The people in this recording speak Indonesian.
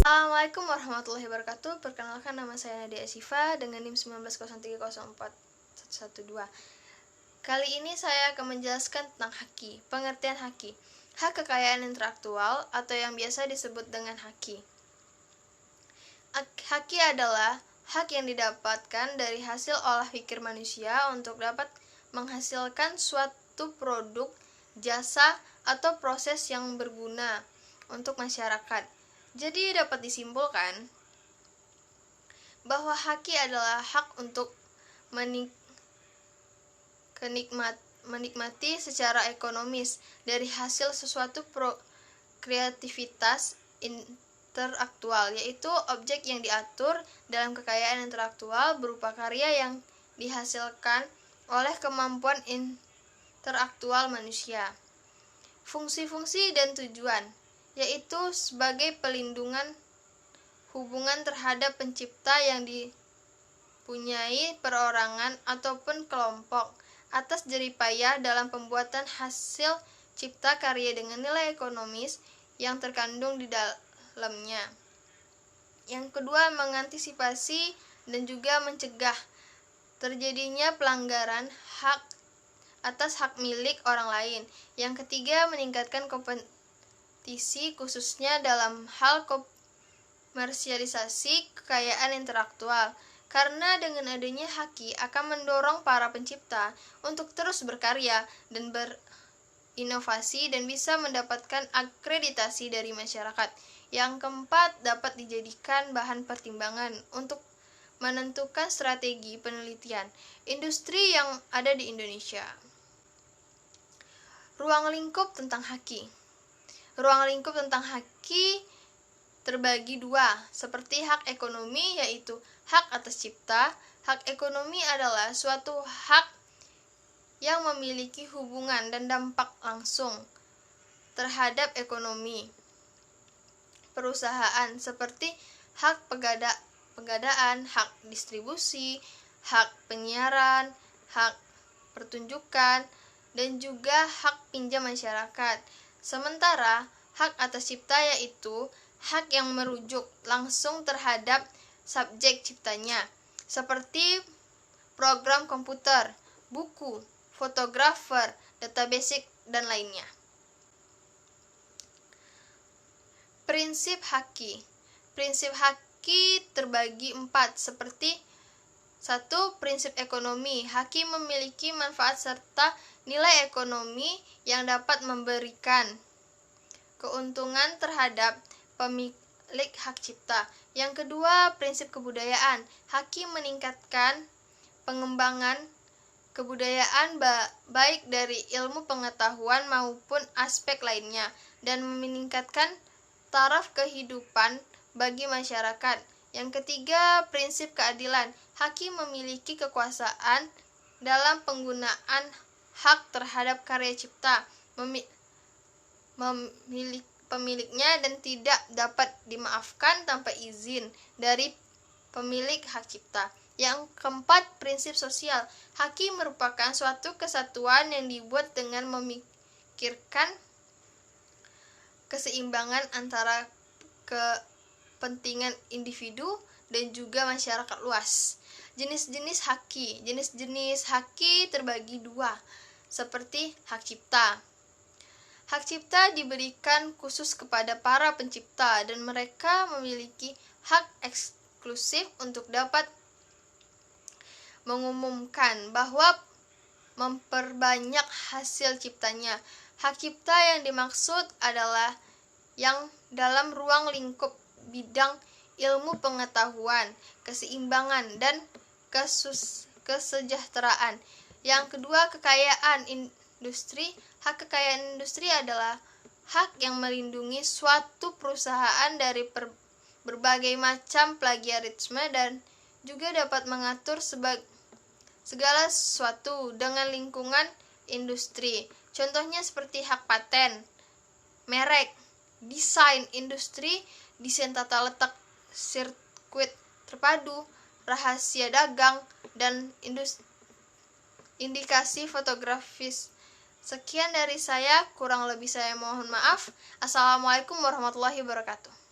Assalamualaikum warahmatullahi wabarakatuh. Perkenalkan, nama saya Nadia Asifa dengan NIM 1903041112. Kali ini saya akan menjelaskan tentang haki. Pengertian haki. Hak kekayaan intelektual atau yang biasa disebut dengan haki. Haki adalah hak yang didapatkan dari hasil olah pikir manusia untuk dapat menghasilkan suatu produk, jasa, atau proses yang berguna untuk masyarakat. Jadi dapat disimpulkan bahwa haki adalah hak untuk menikmati secara ekonomis dari hasil sesuatu kreativitas intelektual, yaitu objek yang diatur dalam kekayaan intelektual berupa karya yang dihasilkan oleh kemampuan intelektual manusia. Fungsi-fungsi dan tujuan, yaitu sebagai pelindungan hubungan terhadap pencipta yang dipunyai perorangan ataupun kelompok atas jeripayah dalam pembuatan hasil cipta karya dengan nilai ekonomis yang terkandung di dalamnya. Yang kedua, mengantisipasi dan juga mencegah terjadinya pelanggaran hak atas hak milik orang lain. Yang ketiga, meningkatkan khususnya dalam hal komersialisasi kekayaan intelektual, karena dengan adanya haki akan mendorong para pencipta untuk terus berkarya dan berinovasi dan bisa mendapatkan akreditasi dari masyarakat. Yang keempat, dapat dijadikan bahan pertimbangan untuk menentukan strategi penelitian industri yang ada di Indonesia. Ruang lingkup tentang haki. Ruang lingkup tentang haki terbagi dua, seperti hak ekonomi, yaitu hak atas cipta. Hak ekonomi adalah suatu hak yang memiliki hubungan dan dampak langsung terhadap ekonomi perusahaan, seperti hak pengadaan, hak distribusi, hak penyiaran, hak pertunjukan, dan juga hak pinjam masyarakat. Sementara hak atas cipta yaitu hak yang merujuk langsung terhadap subjek ciptanya, seperti program komputer, buku, fotografer, database, dan lainnya. Prinsip haki. Prinsip haki terbagi 4, seperti 1. Prinsip ekonomi. Haki memiliki manfaat serta nilai ekonomi yang dapat memberikan keuntungan terhadap pemilik hak cipta. Yang kedua, prinsip kebudayaan. Haki meningkatkan pengembangan kebudayaan baik dari ilmu pengetahuan maupun aspek lainnya dan meningkatkan taraf kehidupan bagi masyarakat. Yang ketiga, prinsip keadilan. Haki memiliki kekuasaan dalam penggunaan hak terhadap karya cipta pemiliknya dan tidak dapat dimaafkan tanpa izin dari pemilik hak cipta. Yang keempat, prinsip sosial. Haki merupakan suatu kesatuan yang dibuat dengan memikirkan keseimbangan antara kepentingan individu dan juga masyarakat luas. Jenis-jenis haki. Jenis-jenis haki terbagi dua, seperti hak cipta. Hak cipta diberikan khusus kepada para pencipta dan mereka memiliki hak eksklusif untuk dapat mengumumkan bahwa memperbanyak hasil ciptanya. Hak cipta yang dimaksud adalah yang dalam ruang lingkup bidang ilmu pengetahuan, keseimbangan, dan kesejahteraan. Yang kedua, kekayaan industri. Hak kekayaan industri adalah hak yang melindungi suatu perusahaan dari berbagai macam plagiarisme dan juga dapat mengatur segala sesuatu dengan lingkungan industri. Contohnya seperti hak paten, merek, desain industri, desain tata letak sirkuit terpadu, rahasia dagang, dan indikasi fotografis. Sekian dari saya, kurang lebih saya mohon maaf. Assalamualaikum warahmatullahi wabarakatuh.